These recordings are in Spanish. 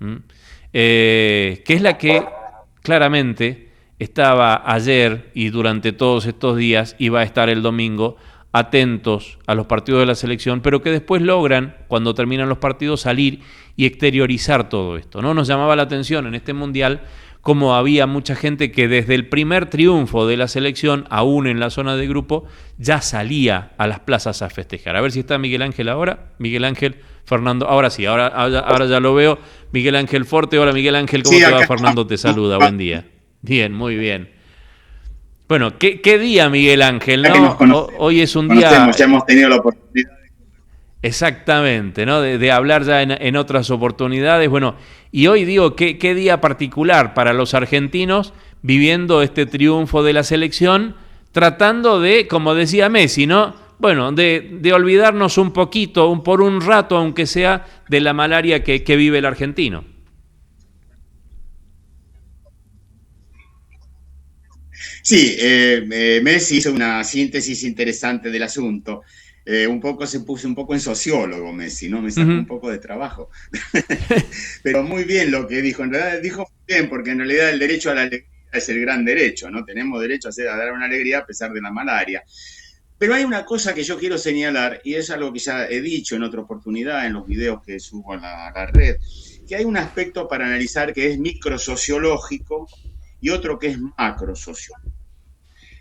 ¿Mm? Que es la que claramente estaba ayer y durante todos estos días, iba a estar el domingo, atentos a los partidos de la selección, pero que después logran, cuando terminan los partidos, salir y exteriorizar todo esto, ¿no? Nos llamaba la atención en este Mundial cómo había mucha gente que desde el primer triunfo de la selección, aún en la zona de grupo, ya salía a las plazas a festejar. A ver si está Miguel Ángel ahora. Miguel Ángel, Fernando, ahora sí, ahora ya lo veo. Miguel Ángel Forte. Hola Miguel Ángel, ¿cómo te va? Fernando te saluda, buen día. Bien, muy bien. Bueno, ¿qué día, Miguel Ángel, ¿no? Hoy es un día... Ya hemos tenido la oportunidad. Exactamente, ¿no? De hablar ya en otras oportunidades. Bueno, y hoy digo, ¿qué día particular para los argentinos viviendo este triunfo de la selección, tratando de, como decía Messi, ¿no? Bueno, de olvidarnos un poquito, por un rato, aunque sea, de la malaria que vive el argentino. Sí, Messi hizo una síntesis interesante del asunto. Se puso un poco en sociólogo Messi, ¿no? Me sacó un poco de trabajo. Pero muy bien lo que dijo. En realidad dijo bien, porque en realidad el derecho a la alegría es el gran derecho, ¿no? Tenemos derecho a dar una alegría a pesar de la malaria. Pero hay una cosa que yo quiero señalar, y es algo que ya he dicho en otra oportunidad, en los videos que subo a la red, que hay un aspecto para analizar que es microsociológico y otro que es macrosociológico.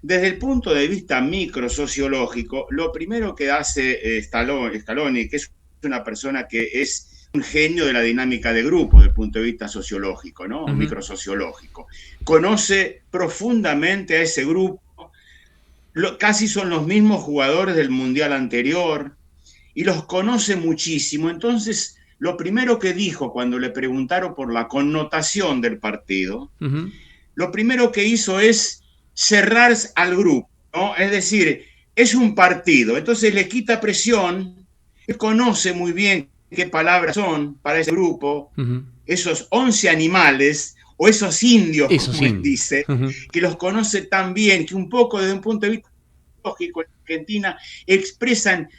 Desde el punto de vista microsociológico, lo primero que hace Scaloni, que es una persona que es un genio de la dinámica de grupo desde el punto de vista sociológico, ¿no? Microsociológico, conoce profundamente a ese grupo, casi son los mismos jugadores del Mundial anterior y los conoce muchísimo. Entonces, lo primero que dijo cuando le preguntaron por la connotación del partido, lo primero que hizo es cerrar al grupo, ¿no? Es decir, es un partido, entonces le quita presión, él conoce muy bien qué palabras son para ese grupo, esos 11 animales o esos indios, como él dice, que los conoce tan bien, que un poco desde un punto de vista lógico en Argentina expresan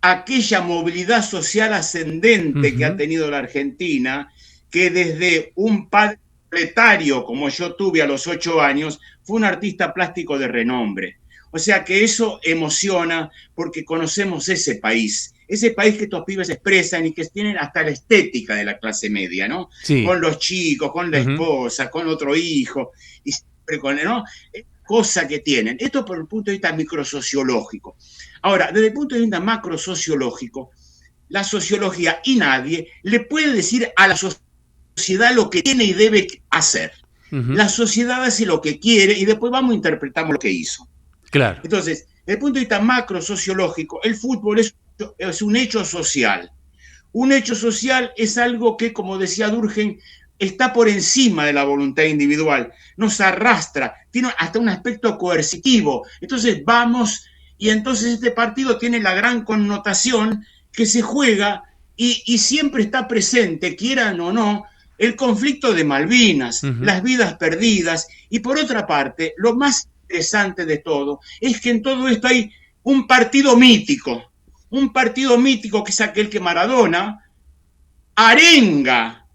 aquella movilidad social ascendente que ha tenido la Argentina, que desde un padre proletario como yo tuve a los 8 años, fue un artista plástico de renombre. O sea que eso emociona porque conocemos ese país que estos pibes expresan y que tienen hasta la estética de la clase media, ¿no? Sí. Con los chicos, con la esposa, con otro hijo, y siempre con, ¿no? Cosa que tienen. Esto por el punto de vista microsociológico. Ahora, desde el punto de vista macrosociológico, la sociología y nadie le puede decir a la sociedad lo que tiene y debe hacer. La sociedad hace lo que quiere y después vamos a interpretar lo que hizo. Claro. Entonces, desde el punto de vista macrosociológico, el fútbol es un hecho social. Un hecho social es algo que, como decía Durkheim, está por encima de la voluntad individual, nos arrastra, tiene hasta un aspecto coercitivo. Entonces vamos, y entonces este partido tiene la gran connotación que se juega y siempre está presente, quieran o no, el conflicto de Malvinas, las vidas perdidas, y por otra parte, lo más interesante de todo es que en todo esto hay un partido mítico que es aquel que Maradona arenga,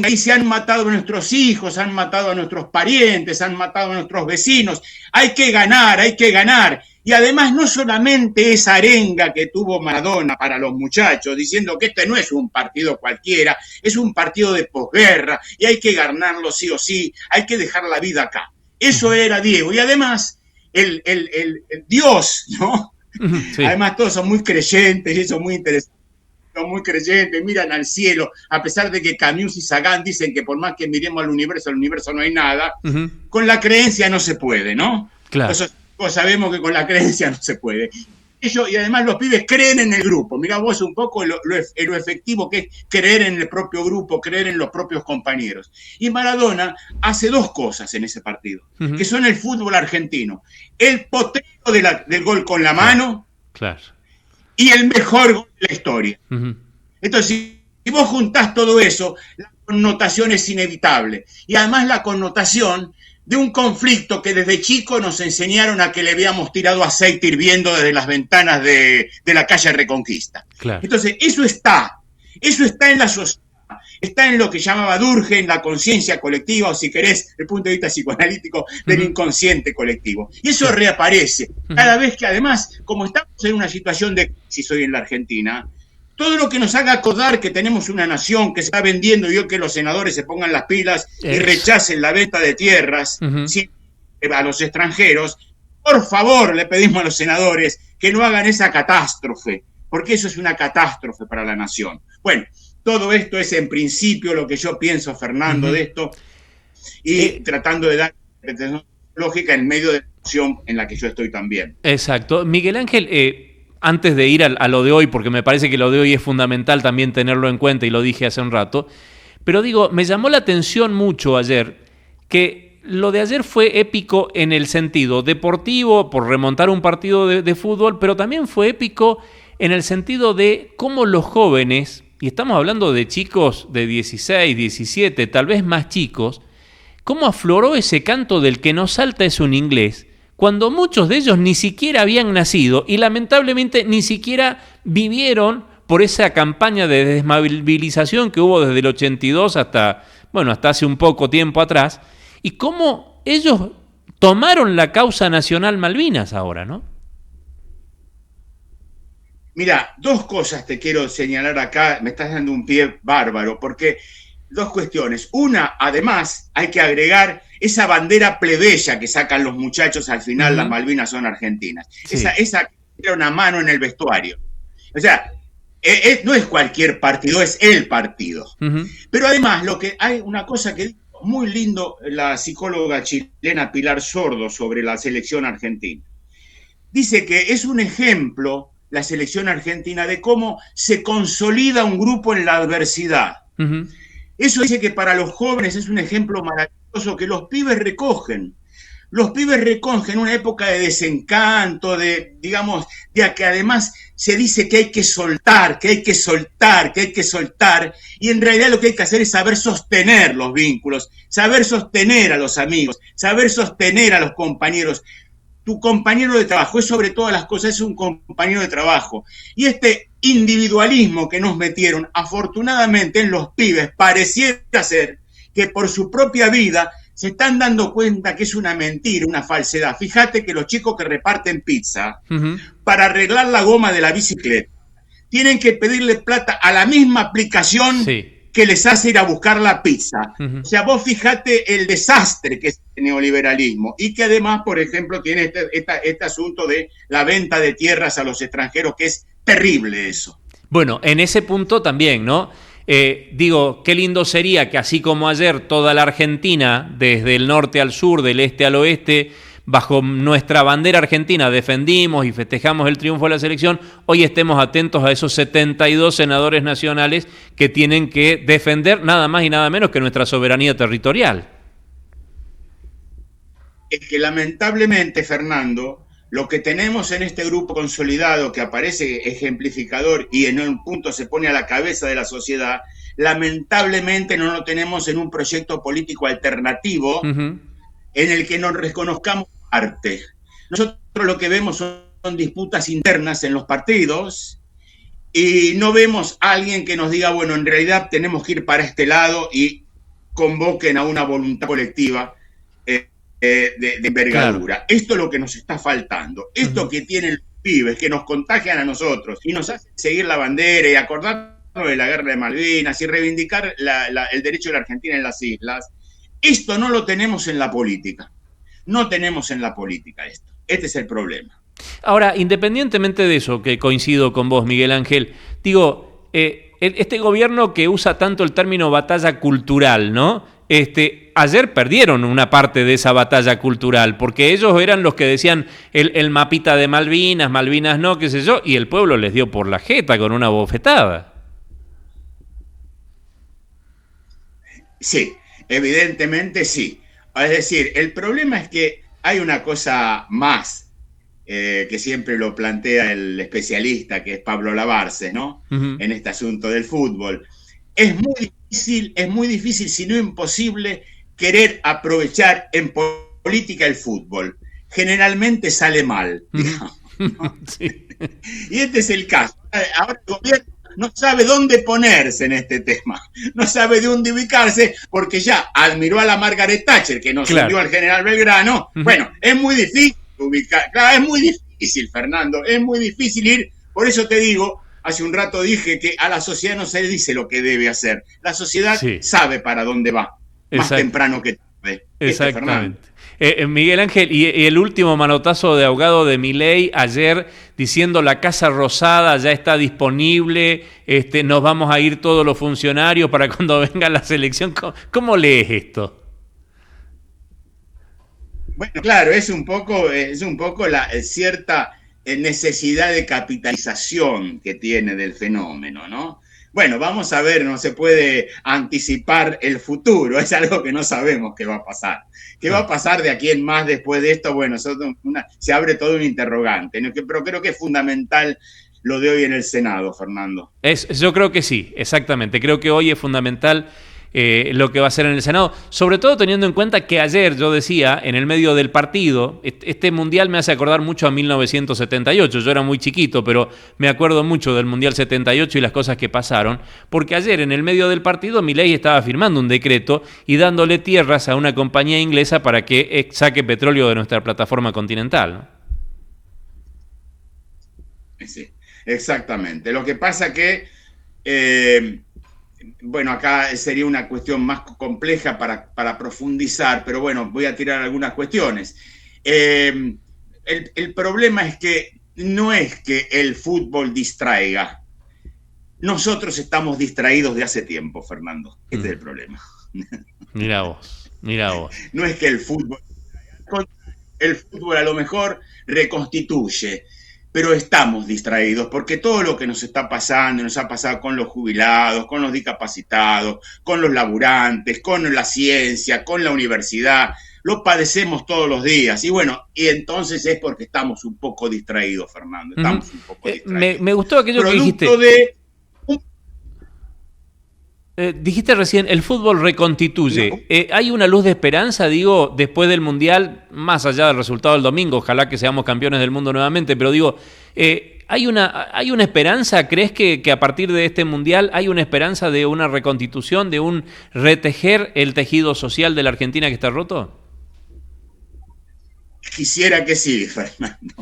y se han matado a nuestros hijos, han matado a nuestros parientes, han matado a nuestros vecinos, hay que ganar. Y además no solamente esa arenga que tuvo Maradona para los muchachos, diciendo que este no es un partido cualquiera, es un partido de posguerra y hay que ganarlo sí o sí, hay que dejar la vida acá. Eso era Diego. Y además el Dios, ¿no? Sí. Además todos son muy creyentes y eso es muy interesante. Son muy creyentes, miran al cielo, a pesar de que Camus y Sagan dicen que por más que miremos al universo no hay nada, con la creencia no se puede, ¿no? Claro. Entonces sabemos que con la creencia no se puede. Y además los pibes creen en el grupo. Mirá vos un poco lo efectivo que es creer en el propio grupo, creer en los propios compañeros. Y Maradona hace dos cosas en ese partido, que son el fútbol argentino. El poteo del gol con la mano. Claro. Y el mejor gol de la historia. Entonces, si vos juntás todo eso, la connotación es inevitable. Y además la connotación de un conflicto que desde chico nos enseñaron a que le habíamos tirado aceite hirviendo desde las ventanas de la calle Reconquista. Claro. Entonces, eso está en la sociedad. está en lo que llamaba Durkheim la conciencia colectiva, o si querés, desde el punto de vista psicoanalítico, del inconsciente colectivo. Y eso reaparece cada vez que, además, como estamos en una situación de crisis hoy en la Argentina, todo lo que nos haga acordar que tenemos una nación que se está vendiendo, y yo que los senadores se pongan las pilas y rechacen la venta de tierras a los extranjeros, por favor le pedimos a los senadores que no hagan esa catástrofe, porque eso es una catástrofe para la nación. Bueno, todo esto es en principio lo que yo pienso, Fernando, de esto, y tratando de dar lógica en medio de la situación en la que yo estoy también. Exacto. Miguel Ángel, antes de ir a lo de hoy, porque me parece que lo de hoy es fundamental también tenerlo en cuenta, y lo dije hace un rato, pero digo, me llamó la atención mucho ayer que lo de ayer fue épico en el sentido deportivo, por remontar un partido de fútbol, pero también fue épico en el sentido de cómo los jóvenes, y estamos hablando de chicos de 16, 17, tal vez más chicos, cómo afloró ese canto del que no salta es un inglés, cuando muchos de ellos ni siquiera habían nacido y lamentablemente ni siquiera vivieron por esa campaña de desmovilización que hubo desde el 82 hasta hace un poco tiempo atrás, y cómo ellos tomaron la causa nacional Malvinas ahora, ¿no? Mira, dos cosas te quiero señalar acá, me estás dando un pie bárbaro, porque dos cuestiones. Una, además, hay que agregar esa bandera plebeya que sacan los muchachos al final, las Malvinas son argentinas. Sí. Esa era una mano en el vestuario. O sea, no es cualquier partido, es el partido. Pero además, hay una cosa que dijo muy lindo la psicóloga chilena Pilar Sordo sobre la selección argentina. Dice que es un ejemplo, la selección argentina, de cómo se consolida un grupo en la adversidad. Eso dice que para los jóvenes es un ejemplo maravilloso que los pibes recogen. Los pibes recogen una época de desencanto, de que además se dice que hay que soltar, y en realidad lo que hay que hacer es saber sostener los vínculos, saber sostener a los amigos, saber sostener a los compañeros. Tu compañero de trabajo es sobre todas las cosas, es un compañero de trabajo. Y este individualismo que nos metieron, afortunadamente en los pibes, pareciera ser que por su propia vida se están dando cuenta que es una mentira, una falsedad. Fíjate que los chicos que reparten pizza, para arreglar la goma de la bicicleta, tienen que pedirle plata a la misma aplicación que les hace ir a buscar la pizza. O sea, vos fíjate el desastre que es el neoliberalismo, y que además, por ejemplo, tiene este asunto de la venta de tierras a los extranjeros, que es terrible eso. Bueno, en ese punto también, ¿no? Qué lindo sería que así como ayer toda la Argentina, desde el norte al sur, del este al oeste, bajo nuestra bandera argentina defendimos y festejamos el triunfo de la selección, hoy estemos atentos a esos 72 senadores nacionales que tienen que defender nada más y nada menos que nuestra soberanía territorial. Es que lamentablemente, Fernando, lo que tenemos en este grupo consolidado que aparece ejemplificador y en un punto se pone a la cabeza de la sociedad, lamentablemente no lo tenemos en un proyecto político alternativo en el que nos reconozcamos parte. Nosotros lo que vemos son disputas internas en los partidos y no vemos a alguien que nos diga, bueno, en realidad tenemos que ir para este lado y convoquen a una voluntad colectiva de envergadura. Claro. Esto es lo que nos está faltando. Esto que tienen los pibes, que nos contagian a nosotros y nos hacen seguir la bandera y acordarnos de la guerra de Malvinas y reivindicar el derecho de la Argentina en las islas. Esto no lo tenemos en la política. No tenemos en la política esto. Este es el problema. Ahora, independientemente de eso, que coincido con vos, Miguel Ángel, este gobierno que usa tanto el término batalla cultural, ¿no? Ayer perdieron una parte de esa batalla cultural, porque ellos eran los que decían el mapita de Malvinas, Malvinas no, qué sé yo, y el pueblo les dio por la jeta con una bofetada. Sí, evidentemente sí. Es decir, el problema es que hay una cosa más que siempre lo plantea el especialista, que es Pablo Lavarce, ¿no? En este asunto del fútbol. Es muy difícil, si no imposible, querer aprovechar en política el fútbol. Generalmente sale mal, digamos, ¿no? Sí. Y este es el caso. Ahora el gobierno no sabe dónde ponerse en este tema, no sabe de dónde ubicarse, porque ya admiró a la Margaret Thatcher, que nos Claro. hundió al general Belgrano. Bueno, es muy difícil ubicar, claro, es muy difícil, Fernando, es muy difícil ir, por eso te digo, hace un rato dije que a la sociedad no se le dice lo que debe hacer, la sociedad Sí. sabe para dónde va, más temprano que tarde. Exactamente. Miguel Ángel, y el último manotazo de ahogado de Milei ayer diciendo la Casa Rosada ya está disponible, nos vamos a ir todos los funcionarios para cuando venga la selección. ¿Cómo lees esto? Bueno, claro, es un poco la cierta necesidad de capitalización que tiene del fenómeno, ¿no? Bueno, vamos a ver, no se puede anticipar el futuro, es algo que no sabemos qué va a pasar. ¿Qué va a pasar de aquí en más después de esto? Bueno, se abre todo un interrogante, ¿no? Pero creo que es fundamental lo de hoy en el Senado, Fernando. Yo creo que sí, exactamente. Creo que hoy es fundamental lo que va a hacer en el Senado, sobre todo teniendo en cuenta que ayer, yo decía, en el medio del partido, este mundial me hace acordar mucho a 1978, yo era muy chiquito, pero me acuerdo mucho del Mundial 78 y las cosas que pasaron, porque ayer en el medio del partido Milei estaba firmando un decreto y dándole tierras a una compañía inglesa para que saque petróleo de nuestra plataforma continental, ¿no? Sí, exactamente. Lo que pasa que bueno, acá sería una cuestión más compleja para profundizar, pero bueno, voy a tirar algunas cuestiones. El problema es que no es que el fútbol distraiga. Nosotros estamos distraídos de hace tiempo, Fernando. Este es el problema. Mira vos, mira vos. No es que el fútbol a lo mejor reconstituye, pero estamos distraídos porque todo lo que nos está pasando, nos ha pasado con los jubilados, con los discapacitados, con los laburantes, con la ciencia, con la universidad, lo padecemos todos los días. Y bueno, y entonces es porque estamos un poco distraídos, Fernando. Estamos un poco distraídos. Me gustó aquello que dijiste. Dijiste recién, el fútbol reconstituye. No. ¿Hay una luz de esperanza, digo, después del Mundial, más allá del resultado del domingo? Ojalá que seamos campeones del mundo nuevamente, pero digo, ¿hay una esperanza? ¿Crees que a partir de este Mundial hay una esperanza de una reconstitución, de un retejer el tejido social de la Argentina que está roto? Quisiera que sí, Fernando.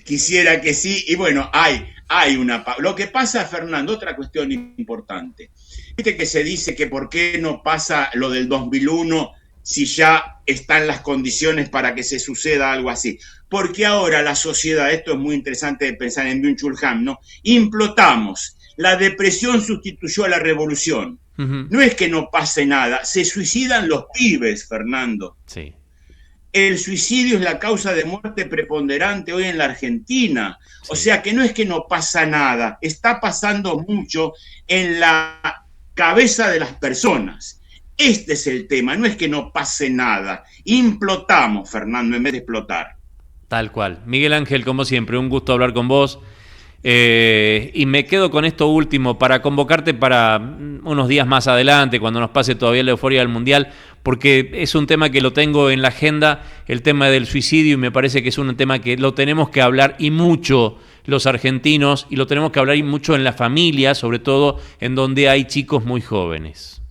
Quisiera que sí. Y bueno, hay una... Lo que pasa, Fernando, otra cuestión importante. Viste que se dice que por qué no pasa lo del 2001 si ya están las condiciones para que se suceda algo así. Porque ahora la sociedad, esto es muy interesante de pensar en Byung-Chul Han, ¿no? Implotamos. La depresión sustituyó a la revolución. No es que no pase nada, se suicidan los pibes, Fernando. Sí. El suicidio es la causa de muerte preponderante hoy en la Argentina. Sí. O sea que no es que no pasa nada, está pasando mucho en la cabeza de las personas. Este es el tema, no es que no pase nada. Implotamos, Fernando, en vez de explotar. Tal cual. Miguel Ángel, como siempre, un gusto hablar con vos. Y me quedo con esto último para convocarte para unos días más adelante, cuando nos pase todavía la euforia del Mundial, porque es un tema que lo tengo en la agenda, el tema del suicidio, y me parece que es un tema que lo tenemos que hablar y mucho los argentinos, y lo tenemos que hablar y mucho en la familia, sobre todo en donde hay chicos muy jóvenes.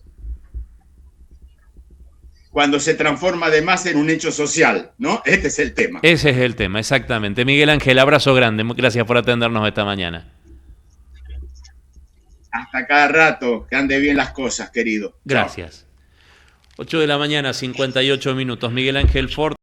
Cuando se transforma además en un hecho social, ¿no? Este es el tema. Ese es el tema, exactamente. Miguel Ángel, abrazo grande. Gracias por atendernos esta mañana. Hasta cada rato, que ande bien las cosas, querido. Gracias. Chao. 8 de la mañana, 58 minutos. Miguel Ángel Fort.